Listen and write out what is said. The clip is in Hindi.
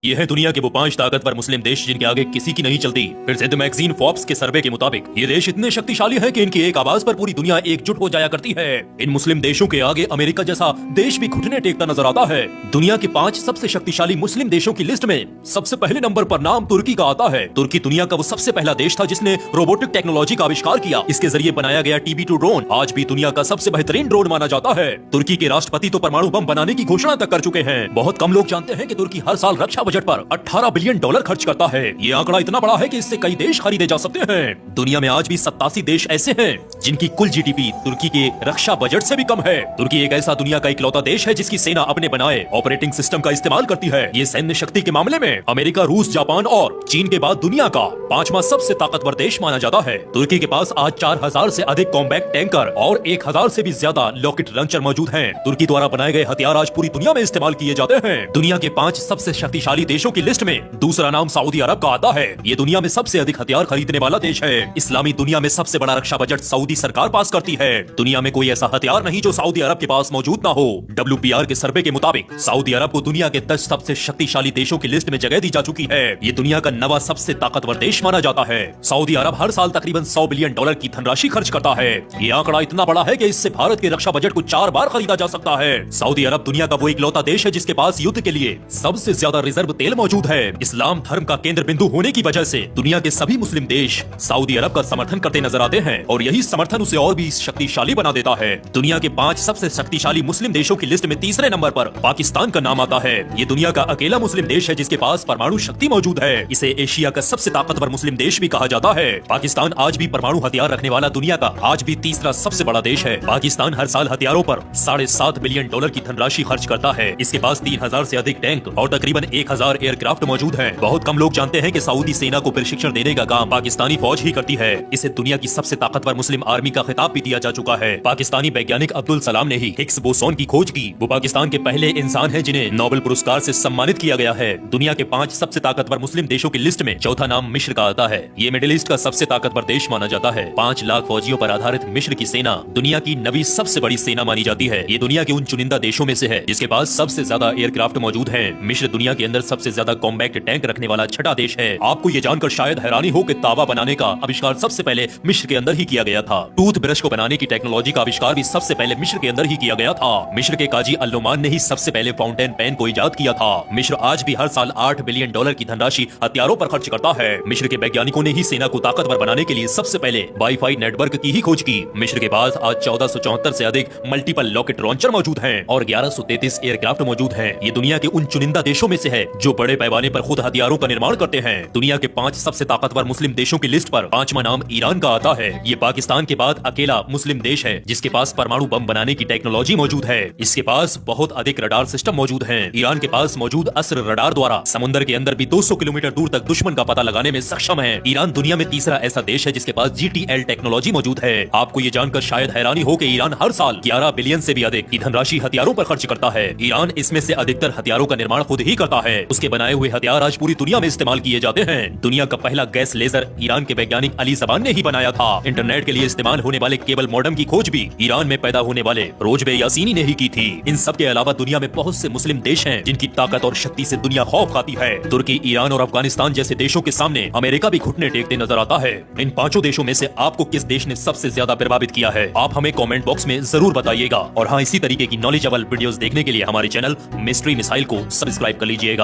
ये है दुनिया के वो 5 ताकतवर मुस्लिम देश जिनके आगे किसी की नहीं चलती। फिर जिद मैगजीन फोर्ब्स के सर्वे के मुताबिक ये देश इतने शक्तिशाली हैं कि इनकी एक आवाज पर पूरी दुनिया एकजुट हो जाया करती है। इन मुस्लिम देशों के आगे अमेरिका जैसा देश भी घुटने टेकता नजर आता है। दुनिया के 5 सबसे शक्तिशाली मुस्लिम देशों की लिस्ट में सबसे पहले नंबर पर नाम तुर्की का आता है। तुर्की दुनिया का वो सबसे पहला देश था जिसने रोबोटिक टेक्नोलॉजी का आविष्कार किया। इसके जरिए बनाया गया TB2 ड्रोन आज भी दुनिया का सबसे बेहतरीन ड्रोन माना जाता है। तुर्की के राष्ट्रपति तो परमाणु बम बनाने की घोषणा तक कर चुके हैं। बहुत कम लोग जानते हैं कि तुर्की हर साल रक्षा बजट पर 18 बिलियन डॉलर खर्च करता है। ये आंकड़ा इतना बड़ा है कि इससे कई देश खरीदे जा सकते हैं। दुनिया में आज भी 87 देश ऐसे हैं जिनकी कुल GDP तुर्की के रक्षा बजट से भी कम है। तुर्की एक ऐसा दुनिया का इकलौता देश है जिसकी सेना अपने बनाए ऑपरेटिंग सिस्टम का इस्तेमाल करती है। ये सैन्य शक्ति के मामले में अमेरिका, रूस, जापान और चीन के बाद दुनिया का 5वां सबसे ताकतवर देश माना जाता है। तुर्की के पास आज 4000 से अधिक कॉम्बैक्ट टैंकर और 1000 से भी ज्यादा रॉकेट लॉन्चर मौजूद हैं। तुर्की द्वारा बनाए गए हथियार आज पूरी दुनिया में इस्तेमाल किए जाते हैं। दुनिया के 5 सबसे शक्तिशाली देशों की लिस्ट में दूसरा नाम सऊदी अरब का आता है। ये दुनिया में सबसे अधिक हथियार खरीदने वाला देश है। इस्लामी दुनिया में सबसे बड़ा रक्षा बजट सऊदी सरकार पास करती है। दुनिया में कोई ऐसा हथियार नहीं जो सऊदी अरब के पास मौजूद ना हो। WPR के सर्वे के मुताबिक सऊदी अरब को दुनिया के 10 सबसे शक्तिशाली देशों की लिस्ट में जगह दी जा चुकी है। ये दुनिया का 9वां सबसे ताकतवर देश माना जाता है। सऊदी अरब हर साल तकरीबन 100 बिलियन डॉलर की धनराशि खर्च करता है। ये आंकड़ा इतना बड़ा है कि इससे भारत के रक्षा बजट को 4 बार खरीदा जा सकता है। सऊदी अरब दुनिया का वो इकलौता देश है जिसके पास युद्ध के लिए सबसे ज्यादा रिजर्व तेल मौजूद है। इस्लाम धर्म का केंद्र बिंदु होने की वजह से दुनिया के सभी मुस्लिम देश सऊदी अरब का समर्थन करते नजर आते हैं और यही समर्थन उसे और भी शक्तिशाली बना देता है। दुनिया के 5 सबसे शक्तिशाली मुस्लिम देशों की लिस्ट में तीसरे नंबर पर पाकिस्तान का नाम आता है। ये दुनिया का अकेला मुस्लिम देश है जिसके पास परमाणु शक्ति मौजूद है। इसे एशिया का सबसे ताकतवर मुस्लिम देश भी कहा जाता है। पाकिस्तान आज भी परमाणु हथियार रखने वाला दुनिया का आज भी तीसरा सबसे बड़ा देश है। पाकिस्तान हर साल हथियारों पर 7.5 बिलियन डॉलर की धनराशि खर्च करता है। इसके पास 3000 से अधिक टैंक और तकरीबन 1000 एयरक्राफ्ट मौजूद हैं। बहुत कम लोग जानते हैं कि सऊदी सेना को प्रशिक्षण देने का काम पाकिस्तानी फौज ही करती है। इसे दुनिया की सबसे ताकतवर मुस्लिम आर्मी का खिताब भी दिया जा चुका है। पाकिस्तानी वैज्ञानिक अब्दुल सलाम ने ही हिग्स बोसोन की खोज की। वो पाकिस्तान के पहले इंसान हैं जिन्हें नोबेल पुरस्कार से सम्मानित किया गया है। दुनिया के 5 सबसे ताकतवर मुस्लिम देशों की लिस्ट में चौथा नाम मिस्र का आता है। ये मिडिल ईस्ट का सबसे ताकतवर देश माना जाता है। 5 लाख फौजियों पर आधारित मिस्र की सेना दुनिया की 9वीं सबसे बड़ी सेना मानी जाती है। ये दुनिया के उन चुनिंदा देशों में से है जिसके पास सबसे ज्यादा एयरक्राफ्ट मौजूद है। मिस्र दुनिया के अंदर सबसे ज्यादा कॉम्बैक्ट टैंक रखने वाला 6ठा देश है। आपको ये जानकर शायद हैरानी हो कि तावा बनाने का आविष्कार सबसे पहले मिस्र के अंदर ही किया गया था। टूथ ब्रश को बनाने की टेक्नोलॉजी का आविष्कार भी सबसे पहले मिस्र के अंदर ही किया गया था। मिस्र के काजी अल-नुमान ने ही सबसे पहले फाउंटेन पेन को इजाद किया था। मिस्र आज भी हर साल 8 बिलियन डॉलर की धनराशि हथियारों पर खर्च करता है। मिस्र के वैज्ञानिकों ने ही सेना को ताकतवर बनाने के लिए सबसे पहले वाईफाई नेटवर्क की ही खोज की। मिस्र के पास आज 1474 से अधिक मल्टीपल रॉकेट लॉन्चर मौजूद हैं और 1133 एयरक्राफ्ट मौजूद हैं। ये दुनिया के उन चुनिंदा देशों में से है जो बड़े पैमाने पर खुद हथियारों का निर्माण करते हैं। दुनिया के 5 सबसे ताकतवर मुस्लिम देशों की लिस्ट पर 5वां नाम ईरान का आता है। ये पाकिस्तान के बाद अकेला मुस्लिम देश है जिसके पास परमाणु बम बनाने की टेक्नोलॉजी मौजूद है। इसके पास बहुत अधिक रडार सिस्टम मौजूद हैं। ईरान के पास मौजूद अस्र रडार द्वारा समुद्र के अंदर भी 200 किलोमीटर दूर तक दुश्मन का पता लगाने में सक्षम है। ईरान दुनिया में तीसरा ऐसा देश है जिसके पास GTL टेक्नोलॉजी मौजूद है। आपको ये जानकर शायद हैरानी हो कि ईरान हर साल 11 बिलियन से भी अधिक की धनराशि हथियारों पर खर्च करता है। ईरान इसमें से अधिकतर हथियारों का निर्माण खुद ही करता है। उसके बनाए हुए हथियार आज पूरी दुनिया में इस्तेमाल किए जाते हैं। दुनिया का पहला गैस लेजर ईरान के वैज्ञानिक अली ज़बान ने ही बनाया था। इंटरनेट के लिए इस्तेमाल होने वाले केबल मॉडेम की खोज भी ईरान में पैदा होने वाले रोजबे यासीनी ने ही की थी। इन सब के अलावा दुनिया में बहुत से मुस्लिम देश हैं जिनकी ताकत और शक्ति से दुनिया खौफ खाती है। तुर्की, ईरान और अफगानिस्तान जैसे देशों के सामने अमेरिका भी घुटने टेकते नजर आता है। इन 5 देशों में से आपको किस देश ने सबसे ज्यादा प्रभावित किया है? आप हमें कमेंट बॉक्स में जरूर बताइएगा। और हाँ, इसी तरीके की नॉलेजेबल वीडियोस देखने के लिए हमारे चैनल मिस्ट्री मिसाइल को सब्सक्राइब कर लीजिएगा।